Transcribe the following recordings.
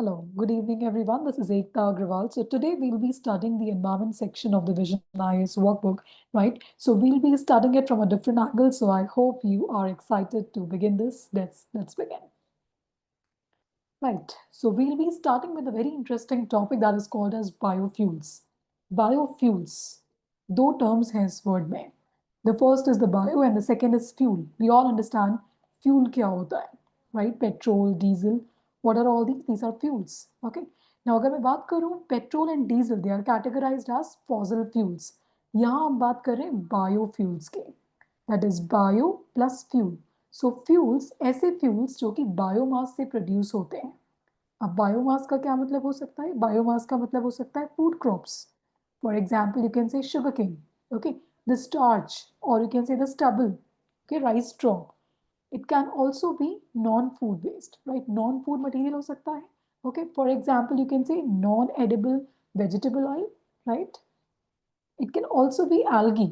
Hello, good evening everyone. This is Ekta Agrawal. So today we'll be studying the environment section of the Vision IAS workbook, right? So we'll be studying it from a different angle. So I hope you are excited to begin this. Let's begin. Right. So we'll be starting with a very interesting topic that is called as biofuels. Biofuels. दो terms हैं इस word में. The first is the bio and the second is fuel. We all understand fuel क्या होता है, right? Petrol, diesel. What are all these? These are fuels. Okay. Now अगर मैं बात करूँ petrol and diesel, they are categorized as fossil fuels. यहाँ हम बात कर रहे हैं biofuels के. That is bio plus fuel. So fuels ऐसे फ्यूल्स जो कि बायोमास से प्रोड्यूस होते हैं. अब बायोमास का क्या मतलब हो सकता है? बायोमास का मतलब हो सकता है food crops. For example you can say sugar cane, okay, the starch, और you can say the stubble, okay, rice straw. It can also be non food waste, right? Non food material हो सकता है. Okay, for example you can say non edible vegetable oil, right? It can also be algae.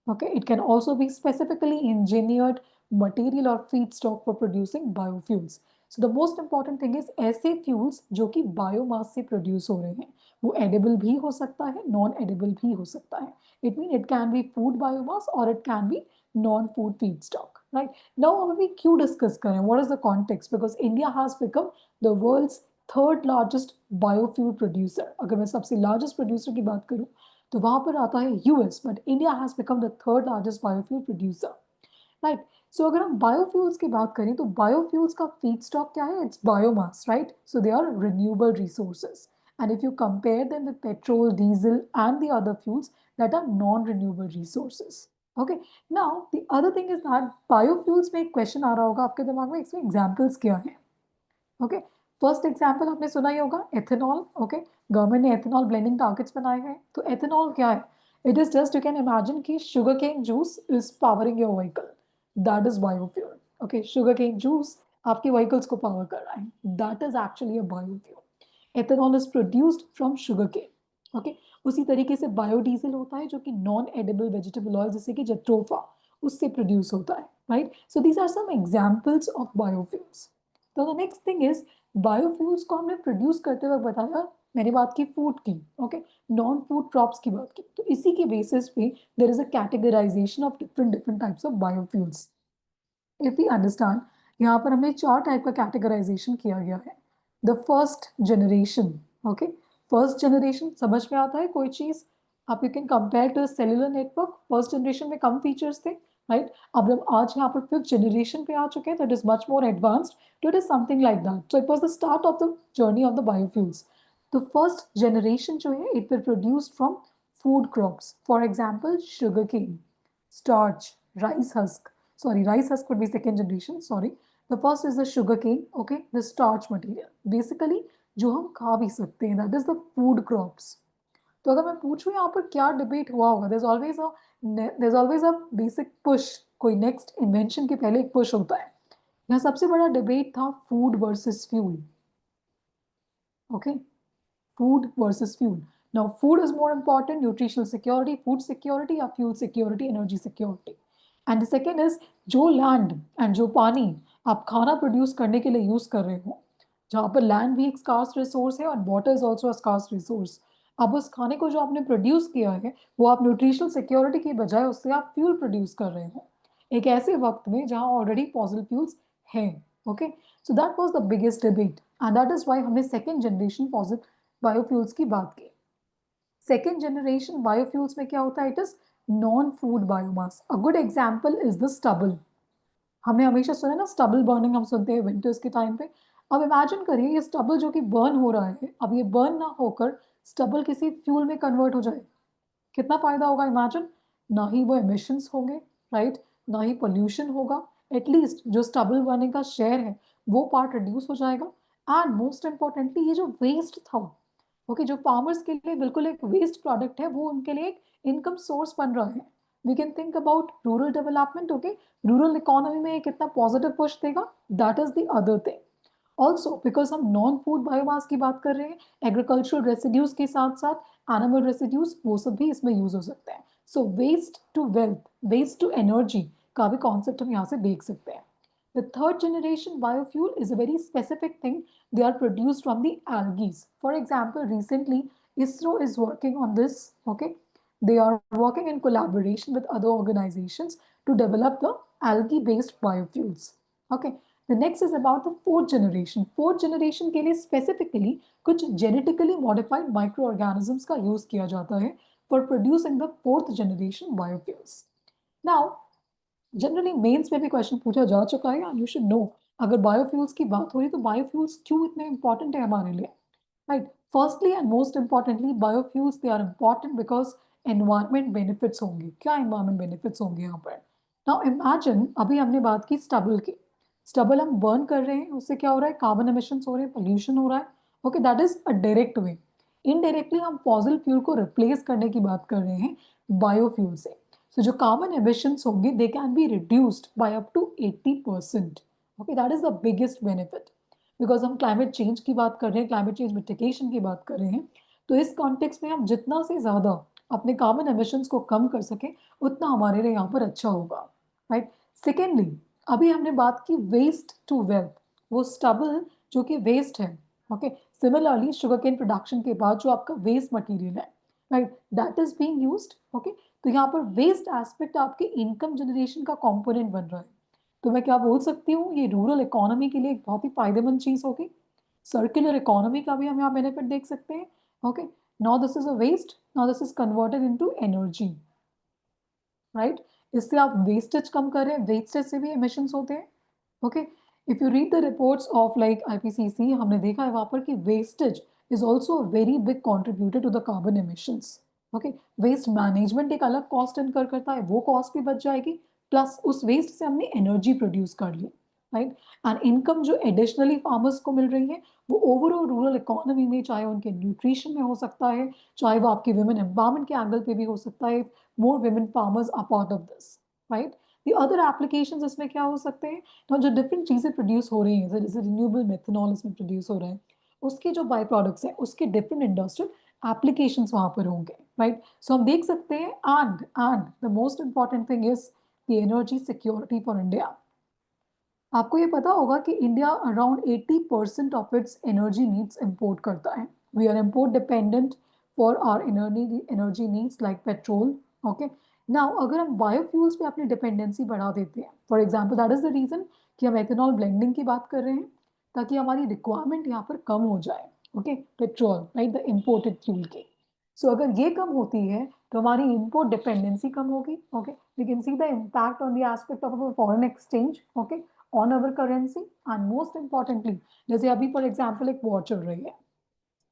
Okay, it can also be specifically engineered material or feedstock for producing biofuels. So the most important thing is ऐसे fuels जो कि biomass से produce हो रहे हैं, वो edible भी हो सकता है, non-edible भी हो सकता है. It means it can be food biomass or it can be non-food feedstock, right? Now हम अभी क्यों discuss करें? What is the context? Because India has become the world's third largest biofuel producer. अगर मैं सबसे largest producer की बात करूँ तो वहां पर आता है US, but India has become the third largest biofuel producer, right? So अगर हम बायोफ्यूल्स की बात करें तो बायोफ्यूल्स का फीड स्टॉक क्या है? It's biomass, right? So they are renewable resources. And if you compare them with petrol, diesel, and the other fuels that are non-renewable resources. Okay. Now, the other thing is that biofuels में एक question आ रहा होगा आपके दिमाग में, इसमें examples क्या हैं? ओके, फर्स्ट एग्जाम्पल आपने सुना ही होगा, एथेनॉल. ओके, गवर्नमेंट ने एथेनॉल ब्लेंडिंग टारगेट्स बनाए हैं. तो एथेनॉल क्या है? It is just, you can imagine कि sugar cane juice is powering your vehicle. That is biofuel. Okay, sugar cane juice आपके व्हीकल्स को पावर कर रहा है. That is actually a biofuel. Ethanol is produced from sugar cane. Okay, उसी तरीके से biodiesel होता है जो कि नॉन एडिबल वेजिटेबल ऑयल जैसे कि जट्रोफा, उससे प्रोड्यूस होता है, right? So these are some examples of biofuels. तो the next thing is biofuels को हमने प्रोड्यूस करते वक्त बताया, मैंने बात की फूड की, ओके, नॉन फूड क्रॉप्स की बात की. तो इसी के बेसिस पे there is a categorisation of different different types of biofuels. If you understand, यहाँ पर हमने चार टाइप का कैटेगराइजेशन किया गया है. The first generation, okay, first generation समझ में आता है कोई चीज? आप you can compare to cellular network. First generation में कम फीचर्स थे, राइट? अब जब आज यहाँ पर फिफ्थ जनरेशन पे आ चुके हैं, that is much more advanced. तो it is something like that. So it was the start of the journey of the biofuels. तो फर्स्ट जनरेशन जो है, it will produce from food crops. For example sugar cane, starch, rice husk. Sorry, rice husk would be second generation. Sorry. The first is the sugar cane, okay, the starch material. Basically, जो हम खा भी सकते हैं, that is the food crops. तो अगर मैं पूछूं यहाँ पर क्या डिबेट हुआ होगा, there's always a basic push. कोई नेक्स्ट इन्वेंशन के पहले एक पुश होता है. यहाँ सबसे बड़ा डिबेट था food versus fuel. Okay, food versus fuel. Now, food is more important, nutritional security, food security, or fuel security, energy security. And the second is जो land and जो पानी आप खाना प्रोड्यूस करने के लिए यूज कर रहे हो, जहाँ पर लैंड भी एक स्कार्स रिसोर्स है और water is also scarce resource. अब उस खाने को जो आपने प्रोड्यूस किया है, वो आप न्यूट्रिशनल सिक्योरिटी की बजाय उससे आप फ्यूल प्रोड्यूस कर रहे हो एक ऐसे वक्त में जहाँ ऑलरेडी फॉसिल फ्यूल्स हैं. Okay, so that was the biggest debate and that is why हमने सेकंड जनरेशन फॉसिल बायोफ्यूल्स की बात की. सेकेंड जनरेशन बायोफ्यूल्स में क्या होता है? It is non food biomass. A good example is the stubble. हमने हमेशा सुना है ना, स्टबल बर्निंग हम सुनते हैं विंटर्स के टाइम पे. अब इमेजिन करिए ये स्टबल जो कि बर्न हो रहा है, अब ये बर्न ना होकर स्टबल किसी फ्यूल में कन्वर्ट हो जाए, कितना फायदा होगा? इमेजिन, ना ही वो एमिशंस होंगे, राइट, ना ही पोल्यूशन होगा. एटलीस्ट जो स्टबल बर्निंग का शेयर है वो पार्ट रिड्यूस हो जाएगा. एंड मोस्ट इंपॉर्टेंटली ये जो वेस्ट था, ओके, जो फार्मर्स के लिए बिल्कुल एक वेस्ट प्रोडक्ट है, वो उनके लिए एक इनकम सोर्स बन रहा है. We can think about rural development. Okay, rural economy में कितना पॉजिटिव पुश देगा, that is the other thing. Also because हम नॉन फूड बायोमास की बात कर रहे हैं, एग्रीकल्चरल रेसिड्यूज के साथ साथ एनिमल रेसिड्यूज, वो सब भी इसमें यूज हो सकते हैं. So waste to wealth, waste to energy का भी कॉन्सेप्ट हम यहाँ से देख सकते हैं. The third generation biofuel is a very specific thing. They are produced from the algae. For example, recently ISRO is working on this. Okay, they are working in collaboration with other organizations to develop the algae-based biofuels. Okay, the next is about the fourth generation. Fourth generation के लिए specifically कुछ genetically modified microorganisms का use किया जाता है for producing the fourth generation biofuels. Now, generally mains में भी question पूछा जा चुका है, यू शुड नो अगर बायोफ्यूल्स की बात हो रही तो बायोफ्यूल्स क्यों इतने इंपॉर्टेंट है हमारे लिए, right? Firstly and most importantly biofuels they are important because environment benefits होंगे. क्या एनवायरमेंट बेनिफिट्स होंगे यहाँ पर? नाउ इमेजिन, अभी हमने बात की स्टबल की. स्टबल हम बर्न कर रहे हैं, उससे क्या हो रहा है? कार्बन एमिशन हो रहे हैं, पोल्यूशन हो रहा है. Okay, that is a direct way. Indirectly हम फॉसिल फ्यूल को रिप्लेस करने की बात कर रहे हैं बायोफ्यूल से. So जो carbon emissions होंगे they can be reduced by up to 80%. Okay, that is the biggest benefit. Because हम climate change की बात कर रहे हैं, climate change mitigation की बात कर रहे हैं, तो इस context में हम जितना से ज़्यादा अपने carbon emissions को कम कर सकें उतना हमारे लिए यहाँ पर अच्छा होगा, right? Secondly, अभी हमने बात की waste to wealth. वो stubble जो कि waste है, okay? Similarly, sugarcane production के बाद जो आपका waste material है, right? That is being used, okay? तो यहाँ पर वेस्ट एस्पेक्ट आपके इनकम जनरेशन का कंपोनेंट बन रहा है. तो मैं क्या बोल सकती हूँ, ये रूरल इकोनॉमी के लिए एक बहुत ही फायदेमंद चीज होगी. सर्कुलर इकोनॉमी का भी हम यहाँ बेनिफिट देख सकते हैं. Okay, now this is a waste, now this is converted into energy, right? इससे आप वेस्टेज कम कर रहे हैं, वेस्टेज से भी एमिशंस होते हैं. Okay, if you read the reports of like IPCC, हमने देखा है वहां पर कि wastage is also a very big contributor to the carbon emissions. Okay, waste management एक अलग कॉस्ट इनकर करता है, वो कॉस्ट भी बच जाएगी, प्लस उस वेस्ट से हमने एनर्जी प्रोड्यूस कर ली, राइट? एंड इनकम जो एडिशनली फार्मर्स को मिल रही है वो ओवरऑल रूरल इकोनॉमी में, चाहे उनके न्यूट्रिशन में हो सकता है, चाहे वो आपके वुमेन एम्पावरमेंट के एंगल पे भी हो सकता है. More women farmers are part of this, right? The other applications इसमें क्या हो सकते हैं, तो जो डिफरेंट चीज़ें प्रोड्यूस हो रही हैं, जैसे रिन्यूएबल मेथनॉल इसमें प्रोड्यूस हो रहा है, उसके जो बाई प्रोडक्ट्स हैं उसके डिफरेंट इंडस्ट्रियल एप्लीकेशंस वहाँ पर होंगे, राइट? सो हम देख सकते हैं. And the most important thing is the energy security for India. आपको ये पता होगा कि India around 80% of its energy needs import करता है. We are import dependent for our energy needs like petrol. Okay, now अगर हम बायोफ्यूल्स पे अपनी डिपेंडेंसी बढ़ा देते हैं, for example that is the reason कि हम एथेनॉल ब्लेंडिंग की बात कर रहे हैं, ताकि हमारी रिक्वायरमेंट यहाँ पर कम हो जाए. Okay, petrol, right, the imported fuel की. सो अगर ये कम होती है तो हमारी इंपोर्ट डिपेंडेंसी कम होगी. Okay, we can see the impact on the aspect of foreign exchange, okay, on our currency. And most importantly, जैसे अभी फॉर एग्जाम्पल एक वॉर चल रही है,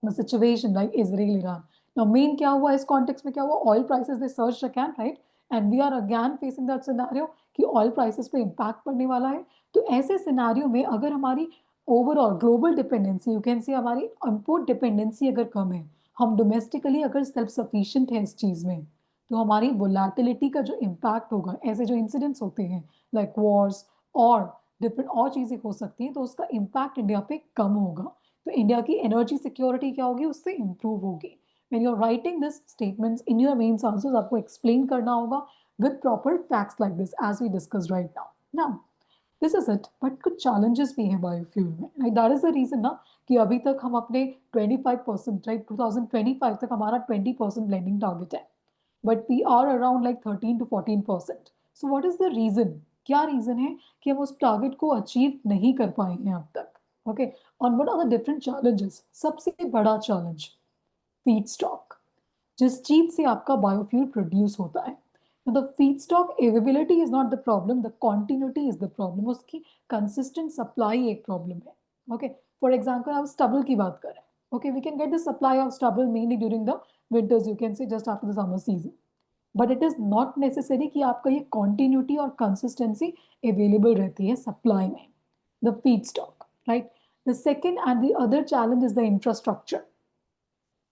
situation like Israel Iran. Now main क्या हुआ इस कॉन्टेक्स्ट में, क्या हुआ? Oil prices they surge again, right? And we are again facing that scenario कि ऑयल प्राइसेस पे इम्पैक्ट पड़ने वाला है. तो ऐसे सिनेरियो में अगर हमारी overall global dependency, you can see हमारी इंपोर्ट डिपेंडेंसी अगर कम है, हम डोमेस्टिकली अगर सेल्फ सफिशिएंट है इस चीज़ में, तो हमारी वोलेटिलिटी का जो इम्पैक्ट होगा, ऐसे जो इंसिडेंट्स होते हैं लाइक वॉर्स और डिफरेंट और चीज़ें हो सकती हैं, तो उसका इम्पैक्ट इंडिया पे कम होगा. तो इंडिया की एनर्जी सिक्योरिटी क्या होगी, उससे इंप्रूव होगी. When you are writing this statements इन योर मेंस आंसर्स, आपको एक्सप्लेन करना होगा with proper facts like this as we discuss right now. Now this is it, but कुछ चैलेंजेस भी हैं बायोफ्यूल में, right? That is the reason ना कि अभी तक हम अपने 25%, राइट, 2025 तक हमारा 20% ब्लेंडिंग टारगेट है, but we are around like 13 to 14%. So what is the reason? क्या रीजन है कि हम उस टारगेट को अचीव नहीं कर पाए हैं अब तक? Okay, on what are the different challenges? सबसे बड़ा चैलेंज फीड स्टॉक, जिस चीज से आपका बायोफ्यूल प्रोड्यूस होता है. The feed stock availability is not the problem, the continuity is the problem. उसकी कंसिस्टेंट सप्लाई एक प्रॉब्लम है. ओके, फॉर एग्जाम्पल आप स्टबल की बात करें, okay, we can get the supply of stubble mainly during the winters, you can say just after the summer season, but it is not necessary कि आपका ये continuity और consistency available रहती है सप्लाई में, the feed stock, right? The second and the other challenge is the infrastructure.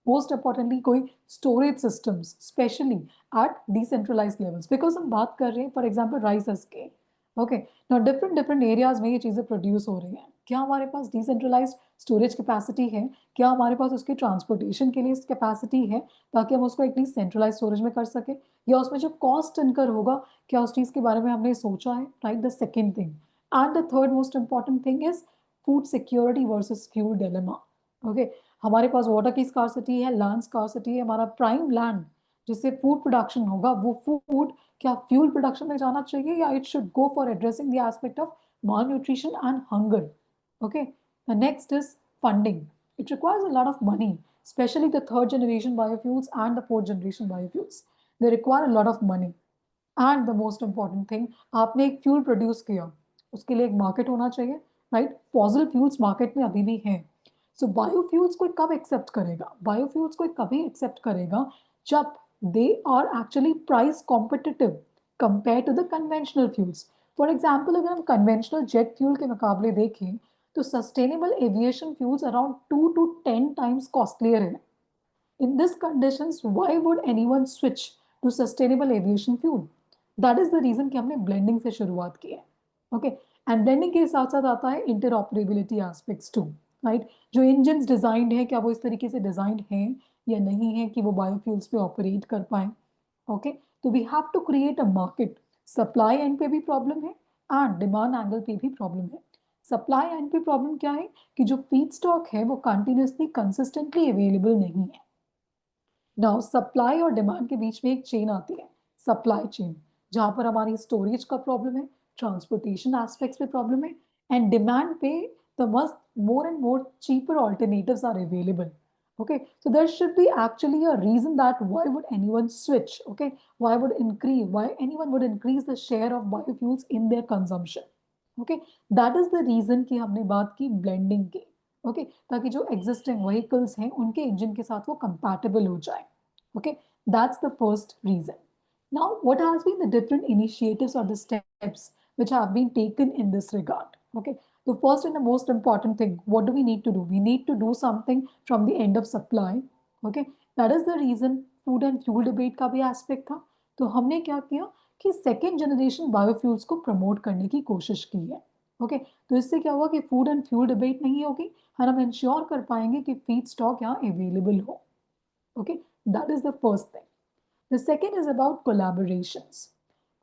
Most importantly कोई storage systems, especially at decentralise levels, because हम बात कर रहे हैं फॉर एग्जाम्पल राइसेस के. ओके, ना डिफरेंट डिफरेंट एरियाज में ये चीज़ें प्रोड्यूस हो रही हैं. क्या हमारे पास डिसेंट्रलाइज स्टोरेज कैपेसिटी है? क्या हमारे पास उसके ट्रांसपोर्टेशन के लिए कैपेसिटी है ताकि हम उसको एटलीस्ट सेंट्रलाइज स्टोरेज में कर सके? या उसमें जो कॉस्ट इनकर होगा, क्या उस चीज़ के बारे में हमने सोचा है, right? The second thing. And the third most important thing is food security versus fuel dilemma. Okay, हमारे पास वाटर की स्कार्सिटी है, लैंड स्कार्सिटी है, हमारा प्राइम लैंड जिससे फूड प्रोडक्शन होगा, वो फूड क्या फ्यूल प्रोडक्शन में जाना चाहिए या it should go for addressing the aspect of malnutrition and hunger. Okay, the next is funding. It requires a lot of money, especially the third generation biofuels and the fourth generation biofuels. They require a lot of money. And the most important thing, आपने एक fuel produce किया, उसके लिए एक market होना चाहिए, right? Fossil fuels market में अभी भी हैं। सो बायोफ्यूल्स को कब एक्सेप्ट करेगा? बायोफ्यूल्स को कभी एक्सेप्ट करेगा जब they are actually price competitive compare to the conventional fuels. For example, अगर हम कन्वेंशनल जेट फ्यूल के मुकाबले देखें तो sustainable aviation fuels around 2 to 10 times costlier है। In these conditions, why would anyone switch to sustainable aviation fuel? That is the reason कि हमने blending से शुरुआत की है. Okay, and blending के साथ साथ आता है interoperability aspects too, right? जो engines designed है, क्या वो इस तरीके से designed हैं या नहीं है कि वो biofuels पे operate कर पाए? Okay, तो we have to create a market. Supply end पे भी problem है and demand angle पे भी problem है. Supply end पे problem क्या है कि जो feedstock है वो continuously consistently available नहीं है. नाउ सप्लाई और डिमांड के बीच में एक चेन आती है, सप्लाई चेन, जहां पर हमारी स्टोरेज का प्रॉब्लम है, ट्रांसपोर्टेशन एस्पेक्ट्स पे प्रॉब्लम है, एंड डिमांड पे the must more and more cheaper alternatives are available. Okay, so there should be actually a reason that why would anyone switch. Okay, why anyone would increase the share of biofuels in their consumption. Okay, that is the reason कि हमने बात की blending की. Okay, ताकि जो existing vehicles हैं उनके engine के साथ वो compatible हो जाए. Okay, that's the first reason. Now, what has been the different initiatives or the steps which have been taken in this regard? Okay, the first and the most important thing, what do we need to do? We need to do something from the end of supply. Okay, that is the reason food and fuel debate का भी aspect था. तो हमने क्या किया कि second generation biofuels को promote करने की कोशिश की है. ओके, तो इससे क्या हुआ कि फूड एंड फ्यूल डिबेट नहीं होगी और हम इंश्योर कर पाएंगे कि फीड स्टॉक यहाँ अवेलेबल हो. Okay, that is the first thing. The second is about collaborations.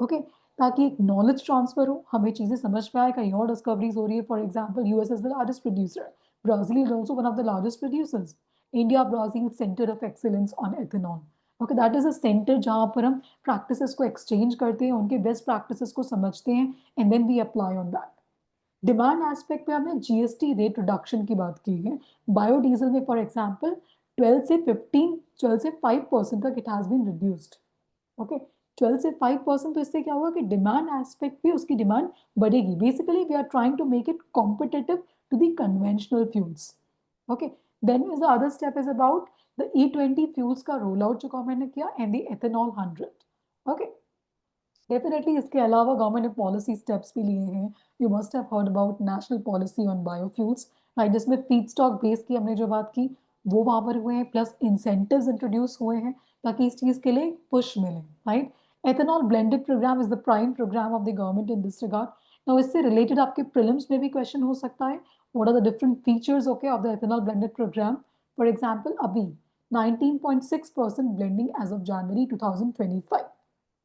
Okay, ताकि एक नॉलेज ट्रांसफर हो, हमें चीज़ें समझ में आए, कहीं और डिस्कवरीज हो रही है. For example, US is the largest producer, Brazil is also one of the largest producers, India Brazil centre of excellence on ethanol. Okay, that is a centre जहाँ पर हम प्रैक्टिसेस को एक्सचेंज करते हैं, उनके बेस्ट प्रैक्टिसेस को समझते हैं and then we apply on that. Demand aspect पे हमने जीएसटी रेट रिडक्शन की बात की है. बायोडीजल में फॉर एग्जाम्पल 12 से 5% तक it has been reduced. Okay, 12 से 5%. तो इससे क्या होगा कि डिमांड एस्पेक्ट पे उसकी डिमांड बढ़ेगी. Basically we are trying to make it competitive to the conventional fuels. Okay, then is the other step is about the E20 fuels का रोल आउट जो गवर्नमेंट ने किया and the ethanol 100. Okay, definitely इसके अलावा government ने policy steps भी लिए हैं. You must have heard about national policy on biofuels, right, जिसमें फीड स्टॉक बेस की हमने जो बात की वो वहाँ पर हुए हैं, प्लस इंसेंटिव्स इंट्रोड्यूस हुए हैं ताकि इस चीज़ के लिए पुश मिले, right. Ethanol blended programme is the prime programme of the government in this regard. Now इससे रिलेटेड आपके प्रीलिम्स में भी क्वेश्चन हो सकता है, what are the different features okay of the ethanol blended programme. For example, अभी 19.6% blending as of January 2025.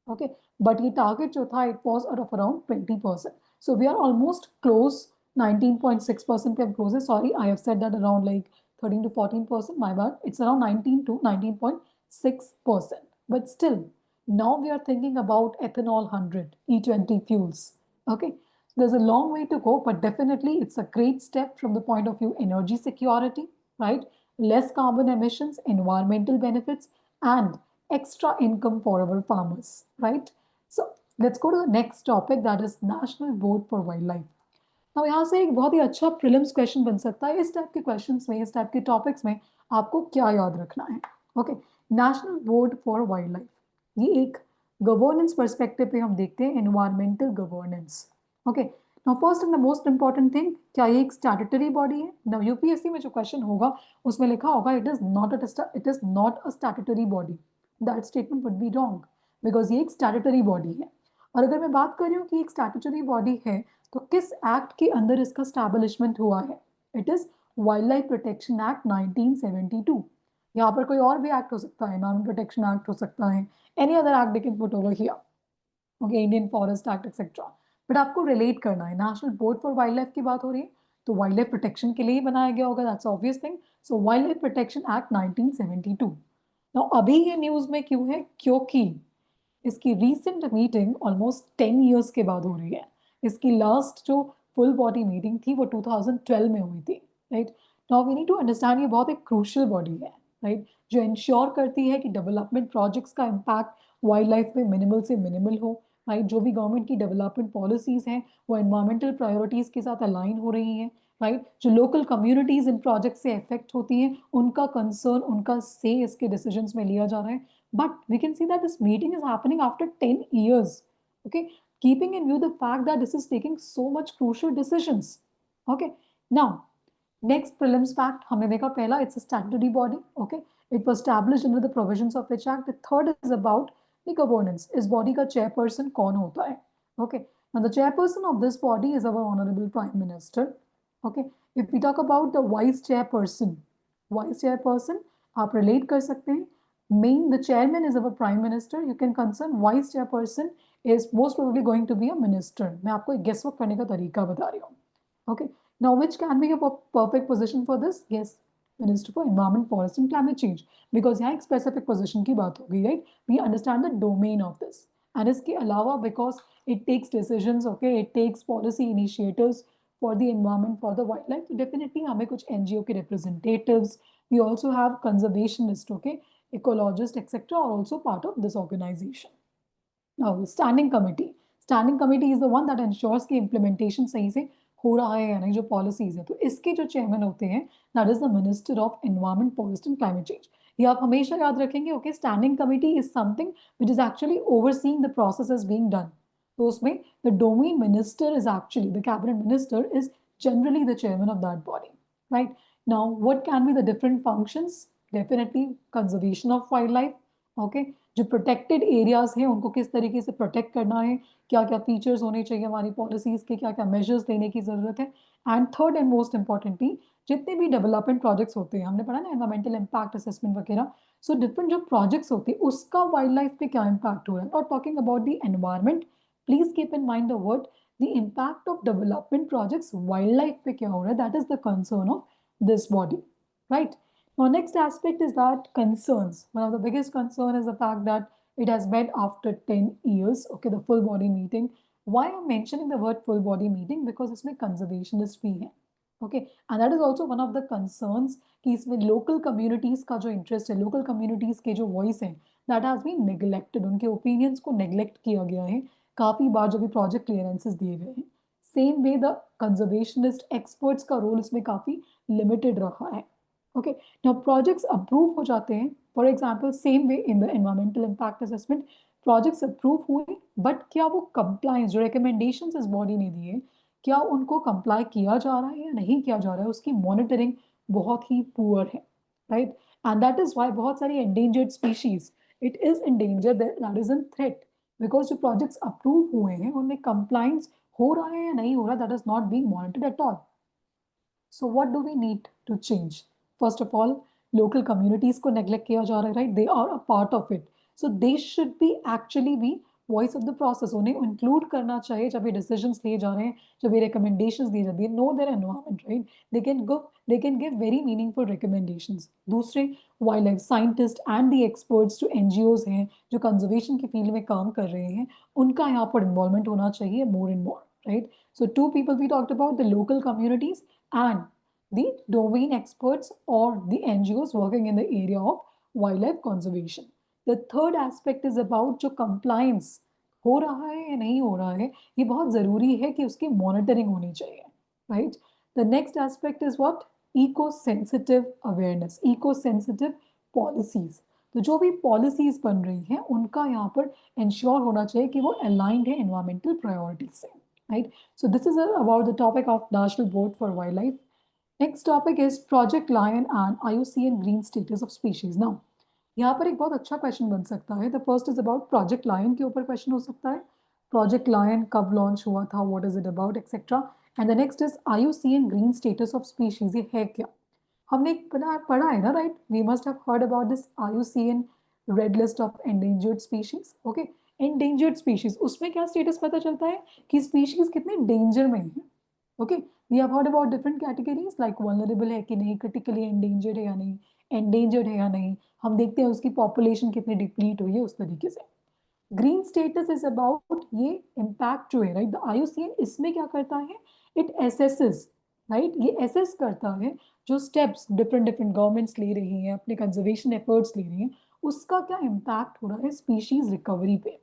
Okay, but ये target जो था it was of around 20%. So we are almost close. 19.6% पे हम close है. Sorry, I have said that around like 13 to 14%. My bad. It's around 19 to 19.6%. But still, now we are thinking about ethanol 100 E20 fuels. Okay, there's a long way to go, but definitely it's a great step from the point of view energy security, right? Less carbon emissions, environmental benefits, and extra income for our farmers, right? So let's go to the next topic, that is National Board for Wildlife. Now यहाँ से एक बहुत ही अच्छा prelims question बन सकता है. इस type के क्वेश्चंस में, इस टाइप के टॉपिक्स में आपको क्या याद रखना है? Okay, national board for wild life, ये एक गवर्नेंस पर्सपेक्टिव पे हम देखते हैं, environmental governance. Okay, now first and the most important thing, क्या ये एक स्टैट्यूटरी बॉडी है? नाउ यूपीएससी में जो क्वेश्चन होगा उसमें लिखा होगा it is not a statutory body. That statement would be wrong, because ये एक स्टैट्यूटरी बॉडी है. और अगर मैं बात कर रही हूँ कि एक स्टैट्यूटरी बॉडी है तो किस एक्ट के अंदर इसका स्टैब्लिशमेंट हुआ है? It is wild life protection act 1972. यहाँ पर कोई और भी एक्ट हो सकता है, एनवायरमेंट प्रोटेक्शन एक्ट हो सकता है, any other act they can put over here. Okay, Indian forest act etcetera. But आपको रिलेट करना है, national board for wild life की बात हो रही है तो वाइल्ड लाइफ प्रोटेक्शन के लिए ही बनाया गया होगा, that's obvious thing. So wild life protection act 1972। Now अभी ये न्यूज में क्यों है, क्योंकि इसकी रीसेंट मीटिंग ऑलमोस्ट 10 years के बाद हो रही है। इसकी लास्ट जो फुल बॉडी मीटिंग थी वो 2012 में हुई थी, right. Now we need to understand ये बहुत एक क्रूशियल बॉडी है, राइट, जो इंश्योर करती है कि डेवलपमेंट प्रोजेक्ट्स का इम्पैक्ट वाइल्ड लाइफ में मिनिमल से मिनिमल हो, राइट। जो भी गवर्नमेंट की डेवलपमेंट पॉलिसीज हैं वो एनवायरमेंटल प्रायोरिटीज के साथ अलाइन हो रही हैं, राइट। जो लोकल कम्युनिटीज इन प्रोजेक्ट से अफेक्ट होती हैं उनका कंसर्न, उनका से इसके डिसीजंस में लिया जा रहा है। But we can see that this meeting is happening after 10 years. Okay, keeping in view the fact that this is taking so much crucial decisions. Okay, now next prelims fact हमने देखा पहला, it's a statutory body. Okay, it was established under the provisions of which act. The third is about the governance. इस body का chairperson कौन होता है? Okay, now the chairperson of this body is our honorable prime minister. Okay, if we talk about the vice chairperson आप relate कर सकते हैं, main the chairman is our prime minister, you can concern vice chairperson is most probably going to be a minister। मैं आपको एक guess work करने का तरीका बता रही हूँ। Okay, now which can be a perfect position for this? Yes, minister for environment, forest and climate change, because यहाँ एक specific position की बात होगी, right? We understand the domain of this, and इसके अलावा because it takes decisions, okay, it takes policy initiatives for the environment, for the wildlife, so definitely हमें कुछ NGO के representatives, we also have conservationists, okay, ecologists, etc. are also part of this organization. Now, standing committee. Standing committee is the one that ensures कि implementation सही से हो रहा है या नहीं, जो policies है। तो इसके जो chairman होते हैं, that is the Minister of Environment, Forest and Climate Change। ये आप हमेशा याद रखेंगे, okay? Standing committee is something which is actually overseeing the processes being done। तो उसमें the domain minister is actually, the cabinet minister is generally the chairman of that body, right? Now, what can be the different functions? Definitely conservation of wildlife, okay? जो protected areas हैं उनको किस तरीके से protect करना है, क्या क्या फीचर्स होने चाहिए हमारी पॉलिसीज के, क्या क्या मेजर्स लेने की जरूरत है। And third and most importantly, जितने भी डेवलपमेंट प्रोजेक्ट्स होते हैं, हमने पढ़ा ना एनवायरमेंटल इम्पैक्ट असेसमेंट वगैरह, सो डिफरेंट जो प्रोजेक्ट्स होते हैं उसका वाइल्ड लाइफ पे क्या इम्पैक्ट हो रहा है। Not talking about the environment, please keep in mind the word, the impact of development projects wild life पे क्या हो रहा है, that is the concern of this body, right. Now, next aspect is that concerns. One of the biggest concern is the fact that it has met after 10 years, okay, the full body meeting. Why I'm mentioning the word full body meeting? Because इसमें conservationist भी है, okay, and that is also one of the concerns कि इसमें local communities का जो interest है, local communities के जो voice है, that has been neglected, उनके opinions को neglect किया गया है काफी बार जब भी project clearances दिए गए हैं। Same way the conservationist experts का role इसमें काफी limited रहा है, okay। Now projects approve हो जाते हैं, for example same way in the environmental impact assessment, projects approve हुए, but क्या वो compliance जो recommendations इस body ने दिए, क्या उनको comply किया जा रहा है या नहीं किया जा रहा है, उसकी monitoring बहुत ही poor है, right? And that is why बहुत सारी endangered species, it is endangered, that is in threat, because जो projects approve हुए हैं उनमें compliance हो रहा है या नहीं हो रहा, that is not being monitored at all। So what do we need to change? First of all, local communities को neglect किया जा रहा है, right? They are a part of it. So they should be actually be voice of the process. उन्हें include करना चाहिए जब ये decisions लिए जा रहे हैं, जब ये recommendations दी जाती है, know their environment, right? They can give very meaningful recommendations. दूसरे wildlife scientists and the experts जो NGOs हैं, जो conservation की field में काम कर रहे हैं, उनका यहाँ पर involvement होना चाहिए more and more, right? So two people we talked about, the local communities and the domain experts or the NGOs working in the area of wildlife conservation. The third aspect is about जो compliance हो रहा है या नहीं हो रहा है, ये बहुत ज़रूरी है कि उसकी monitoring होनी चाहिए, right? The next aspect is what? Eco-sensitive awareness, eco-sensitive policies. तो जो भी policies बन रही हैं उनका यहाँ पर ensure होना चाहिए कि वो aligned है environmental priorities से, right? So this is about the topic of National Board for Wildlife. Next topic is Project Lion and IUCN Green Status of Species. Now, यहाँ पर एक बहुत अच्छा क्वेश्चन बन सकता है। The first is about Project Lion के ऊपर क्वेश्चन हो सकता है। Project Lion कब लॉन्च हुआ था, what is it about, etc. And the next is IUCN Green Status of Species, ये है क्या? हमने पढ़ा है ना, right? We must have heard about this IUCN Red List of Endangered Species. Okay, endangered species, उसमें क्या स्टेटस पता चलता है कि स्पीशीज कितने डेंजर में है। Okay, we have heard about different categories like vulnerable है कि नहीं, क्रिटिकली एंडेंजर्ड है या नहीं, एंडेंजर्ड है या नहीं, हम देखते हैं उसकी पॉपुलेशन कितनी डिप्लीट हुई है उस तरीके से। ग्रीन स्टेटस इज अबाउट ये इम्पैक्ट जो है, राइट, द आईयूसीएन इसमें क्या करता है, इट एसेसेस, राइट, ये एसेस करता है जो स्टेप्स डिफरेंट डिफरेंट गवर्नमेंट्स ले रही हैं, अपने कंजर्वेशन एफर्ट्स ले रही हैं, उसका क्या इम्पैक्ट हो रहा है स्पीशीज रिकवरी पे।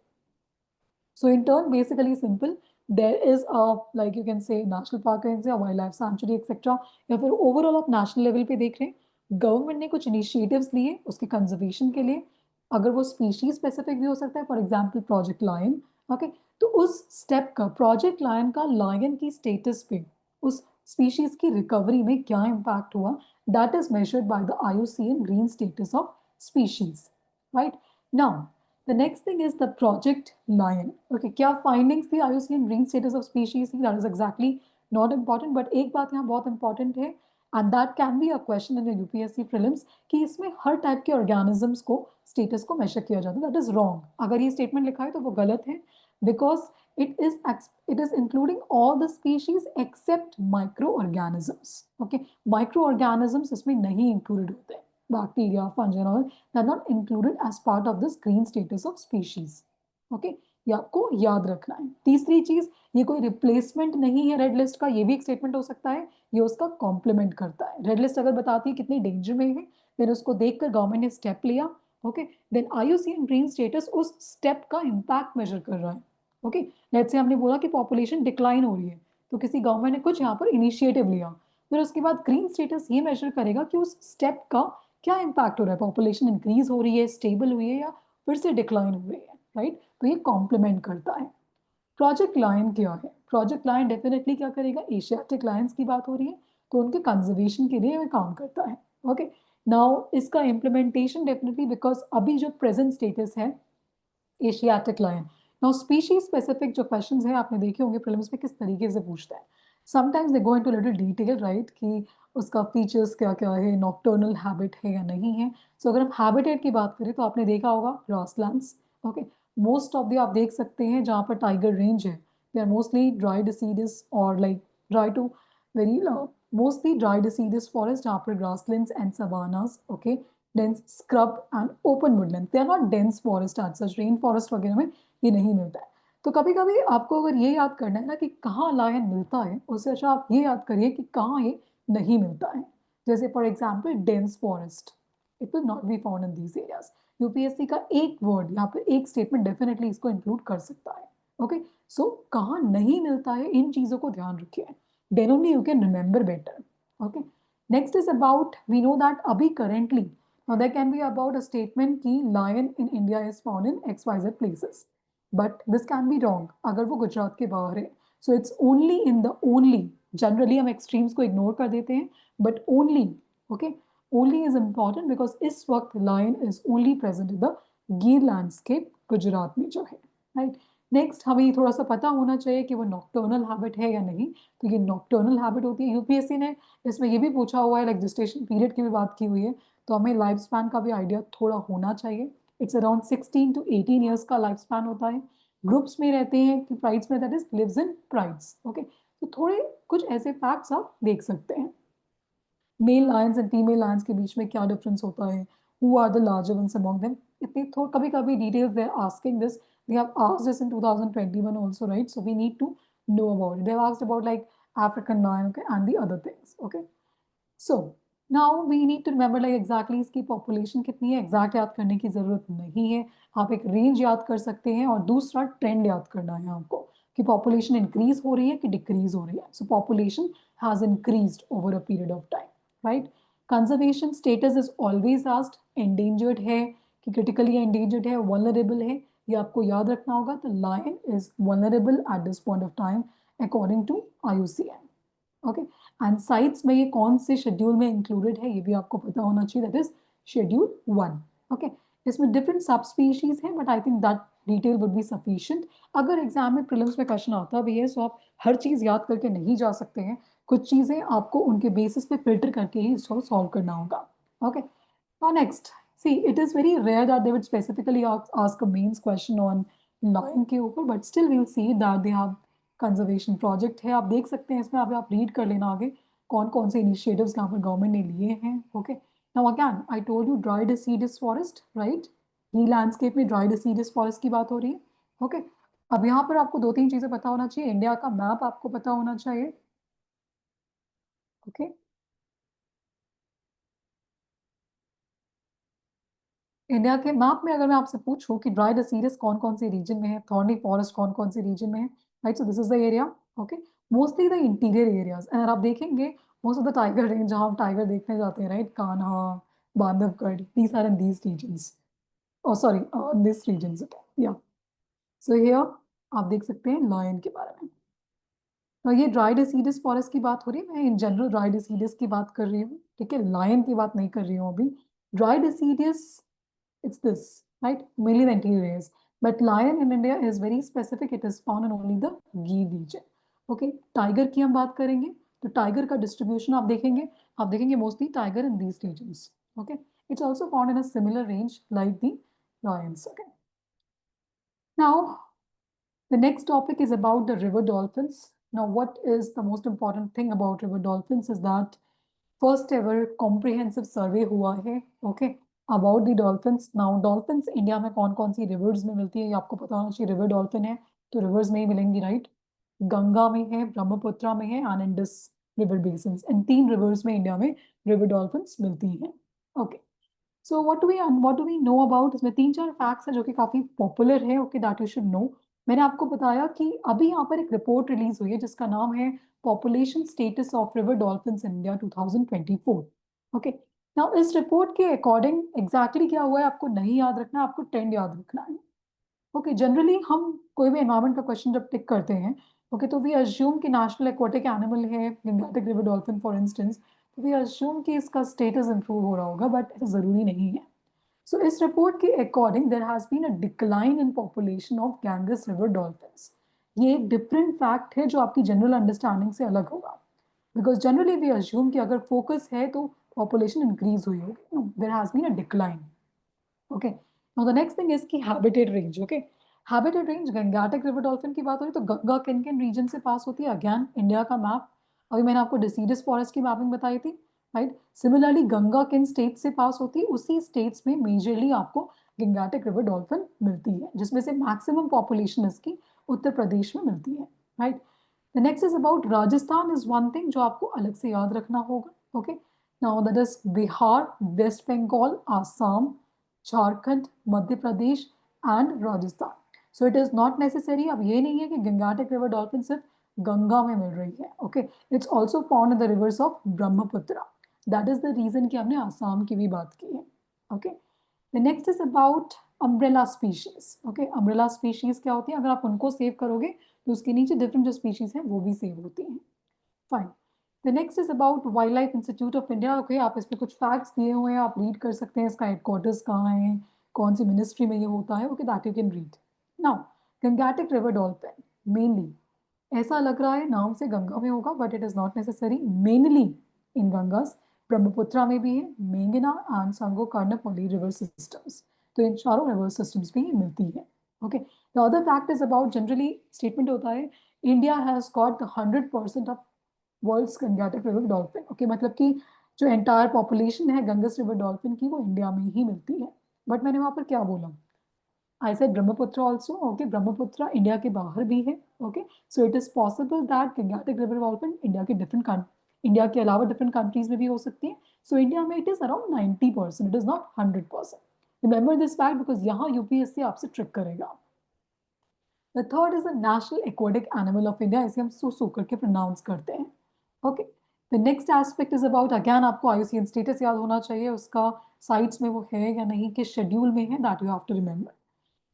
So in turn, basically simple, there is a, like you can say national park या वाइल्ड लाइफ सेंचुरी एक्सेट्रा, या फिर ओवरऑल आप नेशनल लेवल पे देख रहे हैं गवर्नमेंट ने कुछ इनिशिएटिव्स लिए उसके कंजर्वेशन के लिए, अगर वो स्पीशीज स्पेसिफिक भी हो सकता है, for example project lion. Okay, तो उस स्टेप का, प्रोजेक्ट लायन का लायन की स्टेटस पे उस स्पीशीज की रिकवरी में क्या इम्पैक्ट हुआ, that is measured by the IUCN green status of species, right. Now the next thing is the project lion. Okay, क्या findings थी IUCN green status of species थी, that is exactly not important, but एक बात यहाँ बहुत important है, and that can be a question in the UPSC prelims, कि इसमें हर type के organisms को status को measure किया जाता है, that is wrong। अगर ये statement लिखा है तो वो गलत है, because it is including all the species except microorganisms। Okay, microorganisms इसमें नहीं included होते हैं, bacteria, fungi and all, they are not included as part of this green status of species। Okay, ये आपको याद रखना है। तीसरी चीज, ये कोई रिप्लेसमेंट नहीं है रेड लिस्ट का, ये भी एक स्टेटमेंट हो सकता है, ये उसका कॉम्प्लीमेंट करता है। रेड लिस्ट अगर बताती है कितनी डेंजर में है, फिर उसको देखकर गवर्नमेंट ने स्टेप लिया, okay, then IUCN green status उस स्टेप का इम्पैक्ट मेजर कर रहा है। ओके, लेट्स से हमने बोला कि पॉपुलेशन डिक्लाइन हो रही है, तो किसी गवर्नमेंट ने कुछ यहाँ पर इनिशिएटिव लिया, फिर उसके बाद ग्रीन स्टेटस ये मेजर करेगा कि उस स्टेप का क्या इम्पैक्ट हो रहा है, पॉपुलेशन इंक्रीज हो रही है, स्टेबल हुई है, या फिर से डिक्लाइन हो रही है, राइट, तो ये कॉम्प्लीमेंट करता है। प्रोजेक्ट लायन क्या है, प्रोजेक्ट लायन डेफिनेटली क्या करेगा, एशियाटिक लायंस की बात हो रही है तो उनके कंजर्वेशन के लिए काम करता है। ओके, नाउ इसका इम्प्लीमेंटेशन डेफिनेटली, बिकॉज अभी जो प्रेजेंट स्टेटस है Asiatic lion, now species specific जो क्वेश्चंस हैं आपने देखे होंगे प्रीलिम्स में किस तरीके से पूछता है, sometimes they go into little detail, right, कि उसका फीचर्स क्या क्या है, नॉक्टर्नल हैबिट है या नहीं है। सो अगर हम हैबिटेट की बात करें तो आपने देखा होगा grasslands, okay, most of the आप देख सकते हैं जहाँ पर टाइगर रेंज है, they are mostly dry deciduous और like dry to very mostly dry deciduous forest जहाँ पर grasslands and savannas, okay, dense scrub and open woodland, they are not dense forest as such, rain forest वगैरह में ये नहीं मिलता है। तो कभी कभी आपको अगर ये याद करना है ना कि कहाँ लायन मिलता है, उससे अच्छा आप ये याद करिए कि कहाँ ये नहीं मिलता है। जैसे for example dense forest, it will not be found in these areas. UPSC का एक वर्ड यहाँ पे एक स्टेटमेंट डेफिनेटली इसको इंक्लूड कर सकता है। ओके, सो कहाँ नहीं मिलता है इन चीजों को ध्यान रखिए, then only you can remember better. Okay, next is about, we know that अभी currently, now there can be about a statement कि lion in India is found in XYZ places, but this can be wrong अगर वो गुजरात के बाहर है। So it's only in the only, generally हम extremes को ignore कर देते हैं, but only, okay, only is important because इस वक्त lion is only present in the गिर landscape गुजरात में जो है, right। नेक्स्ट हमें थोड़ा सा पता होना चाहिए कि वो नॉक्टर्नल हैबिट है या नहीं, तो ये नॉक्टर्नल हैबिट होती है। यूपीएससी ने इसमें ये भी पूछा हुआ है, लाइक जेस्टेशन पीरियड की भी बात की हुई है, तो हमें लाइफ स्पैन का भी आइडिया थोड़ा होना चाहिए। इट्स अराउंड 16 to 18 ईयर्स का लाइफ स्पैन होता है। ग्रुप्स में रहते हैं कि प्राइड्स में, that is lives in prides. Okay, तो थोड़े कुछ ऐसे फैक्ट्स आप देख सकते हैं। Male lions and female lions के बीच में क्या डिफरेंस होता है, who are the larger ones among them, इतनी कभी कभी details they are asking this, they have asked this in 2021 also, right, so we need to know about it, they have asked about like African lion, okay, and the other things, okay। So now we need to remember like exactly इसकी population कितनी है, exact याद करने की जरूरत नहीं है, आप एक range याद कर सकते हैं, और दूसरा trend याद करना है आपको कि population increase हो रही है कि decrease हो रही है। So population has increased over a period of time, right? Conservation status is always asked, endangered है कि critically endangered है, vulnerable है, ये आपको याद रखना होगा। तो lion is vulnerable at this point of time according to IUCN, okay. And sites में ये कौन से शेड्यूल में इंक्लूडेड है ये भी आपको पता होना चाहिए, दैट इज शेड्यूल 1, ओके। इसमें डिफरेंट सब स्पीशीज हैं, but I think that detail would be sufficient. अगर एग्जाम में प्रीलिम्स में क्वेश्चन आता भी है, सो आप हर चीज याद करके नहीं जा सकते हैं, कुछ चीजें आपको उनके बेसिस पे फिल्टर करके ही इसको सॉल्व करना होगा, okay. Now next, see, it is very rare that they would specifically ask a mains question on lion के ऊपर, but still we'll see that they have conservation project है। आप देख सकते हैं इसमें, आप रीड कर लेना आगे कौन कौन से इनिशिएटिव्स यहाँ पर गवर्नमेंट ने लिए हैं। Okay, now again I told you dry deciduous forest, right? ये लैंडस्केप में ड्राई डिसीडियस फॉरेस्ट की बात हो रही है। ओके, अब यहाँ पर आपको दो तीन चीजें पता होना चाहिए। इंडिया का मैप आपको पता होना चाहिए। ओके, इंडिया के मैप में अगर मैं आपसे पूछूं कि ड्राई डिसीडस कौन कौन से रीजन में है, थॉर्नी फॉरेस्ट कौन कौन से रीजन में है, right? So this is the area. Okay, mostly the interior areas, and आप देखेंगे most of the tiger range जहाँ हम टाइगर देखने जाते हैं, right? Kanha, Bandhavgarh, these are in these regions, oh sorry, this regions, yeah. So here आप देख सकते हैं लायन के बारे में। तो ये ड्राई डिसीडस फॉरेस्ट की बात हो रही है, मैं इन जनरल ड्राई डिसीडस की बात कर रही हूँ, ठीक है? लायन की बात नहीं कर रही हूँ अभी। Dry deciduous, it's this, right? Mainly the interior areas. But lion in India is very specific. It is found in only the Gir region. Okay, tiger की हम बात करेंगे तो टाइगर का डिस्ट्रीब्यूशन आप देखेंगे mostly tiger in these regions. Okay, it's also found in a similar range like the lions. Okay, now the next topic is about the river dolphins. Now, what is the most important thing about river dolphins is that first ever comprehensive survey हुआ है, okay, about the dolphins. Now, dolphins India में कौन कौन सी reverse में मिलती है ये आपको पता होना चाहिए। रिवर डॉल्फिन है तो रिवर्स में ही मिलेंगी, राइट? गंगा में है, ब्रह्मपुत्रा में है, एंड इंडस रिवर बेसिन, इन तीन रिवर्स में इंडिया में रिवर डॉल्फिन्स मिलती हैं। Okay, so what do we know about, इसमें तीन चार फैक्ट्स हैं जो कि काफी पॉपुलर है, okay, that you should no. मैंने आपको बताया कि अभी यहाँ पर एक रिपोर्ट रिलीज हुई है जिसका नाम है population status of river dolphins in India 2024। Okay, now इस रिपोर्ट के अकॉर्डिंग एग्जैक्टली क्या हुआ है आपको नहीं याद रखना है, आपको ट्रेंड याद रखना है। ओके, जनरली हम कोई भी एनवायरमेंट का क्वेश्चन जब टिक करते हैं, ओके, तो वी अज्यूम कि नेशनल एक्वाटिक एनिमल है Gangetic river dolphin for instance, तो वी अज्यूम कि इसका स्टेटस इंप्रूव हो रहा होगा, बट जरूरी नहीं है। सो इस रिपोर्ट के according there has been a decline in population of Ganges river dolphins. ये एक डिफरेंट फैक्ट है जो आपकी जनरल अंडरस्टैंडिंग से अलग होगा, बिकॉज जनरली वी अज्यूम कि अगर फोकस है तो पॉपुलेशन इंक्रीज हुई होगी। No, there has been a decline. Okay, now the next thing is की habitat range. Okay, habitat range, Gangetic river dolphin की बात हो रही तो गंगा किन किन रीजन से पास होती है? अगेन इंडिया का मैप, अभी मैंने आपको डिसीडस फॉरेस्ट की मैपिंग बताई थी, राइट? सिमिलरली गंगा किन स्टेट से पास होती है? उसी स्टेट्स में मेजरली आपको गंगेटिक रिवर डॉल्फिन मिलती है, जिसमें से मैक्सिमम पॉपुलेशन इसकी उत्तर प्रदेश में मिलती है, right? The next is about Rajasthan, is one thing जो आपको अलग से याद रखना होगा। Okay, now that is Bihar, West Bengal, Assam, Jharkhand, Madhya Pradesh and Rajasthan. So it is not necessary, अब ये नहीं है कि गंगेटिक रिवर डॉल्फिन सिर्फ गंगा में मिल रही है। Okay, it's also found in the rivers of Brahmaputra, that is the reason कि हमने आसाम की भी बात की है। Okay, the next is about umbrella species. Okay, umbrella species क्या होती है? अगर आप उनको सेव करोगे तो उसके नीचे डिफरेंट जो स्पीशीज हैं वो भी सेव होती हैं। Fine, the next is about wild life institute of India. Okay, आप इसमें कुछ फैक्ट्स दिए हुए हैं, आप रीड कर सकते हैं। इसका हेडक्वार्टर्स कहाँ है, कौन सी मिनिस्ट्री में ये होता है, okay, that you can read. Now, Gangetic river dolphin mainly, ऐसा लग रहा है नाम से गंगा में होगा, but it is not necessary, mainly in Ganges, Brahmaputra में भी है, मेंगना and Sangu Karnaphuli river systems, तो इन चारों रिवर सिस्टम्स में ये मिलती है। Okay, the other fact is about, generally statement होता है India has got 100% of world's Gangetic river dolphin. Okay, मतलब कि जो एंटायर पॉपुलेशन है गंगस रिवर डॉल्फिन की वो इंडिया में ही मिलती है। बट मैंने वहां पर क्या बोला? I said Brahmaputra also. Okay, Brahmaputra India के बाहर भी है। Okay, so it is possible that Gangetic river dolphin India के अलावा डिफरेंट कंट्रीज में भी हो सकती है। सो इंडिया में it is around 90%, it is not 100%। Remember this fact because यहाँ यूपीएससी आपसे ट्रिक करेगा। The third is the national aquatic animal of India, इसे हम सू करके प्रोनाउंस करते हैं। Okay, the next aspect is about, again आपको आईयूसीएन स्टेटस याद होना चाहिए, उसका साइट्स में वो है या नहीं, किस शेड्यूल में है, that you have to remember.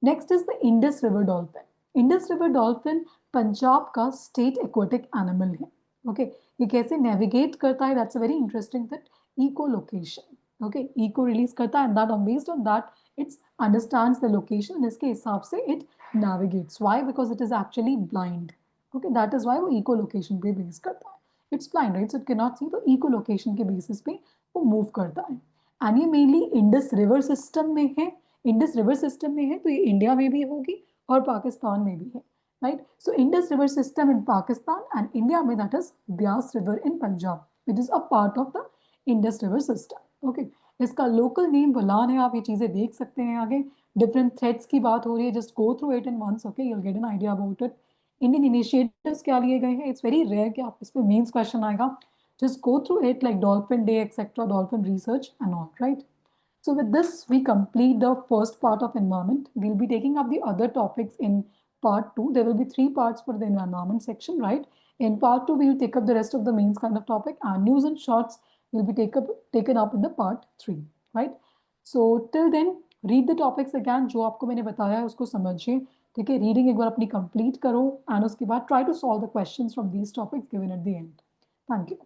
Next is the Indus river dolphin. Indus river dolphin Punjab का स्टेट एक्वाटिक एनिमल है। ओके, ये कैसे नेविगेट करता है? That's a very interesting that echo location. Okay, echo release करता है and that based on that it's understands the location, इसके हिसाब से it navigates. Why? Because it is actually blind. Okay, that is why वो ecolocation पे base करता है। It's blind, right? So it cannot see, तो ecolocation के basis पे वो मूव करता है। एंड ये मेनली इंडस रिवर सिस्टम में है। इंडस रिवर सिस्टम में है तो ये इंडिया में भी होगी और पाकिस्तान में भी है, right? So Indus river system in Pakistan and India में that is Beas river in Punjab, it is a part of the Indus river system. Okay, इसका लोकल नेम बलान है, आप ये चीजें देख सकते हैं आगे। डिफरेंट थ्रेड्स की बात हो रही है, just go through it in once, okay, you will get an idea about it. Indian initiatives क्या लिए गए हैं, इट्स वेरी रेयर कि आप इस पर मेंस क्वेश्चन आएगा। Just go through it like dolphin day etcetera, dolphin research and all, right? So with this, we complete the first part of environment. We'll be taking up the other topics in part two. There will be three parts for the environment section, right? In part two, we'll take up the rest of the mains kind of topic, and news and shorts will be taken up in the part three, right? So till then, read the topics again. जो आपको मैंने बताया है उसको समझिए, ठीक है? Reading एक बार अपनी कंप्लीट करो, and उसके बाद try to solve the questions from these topics given at the end. Thank you.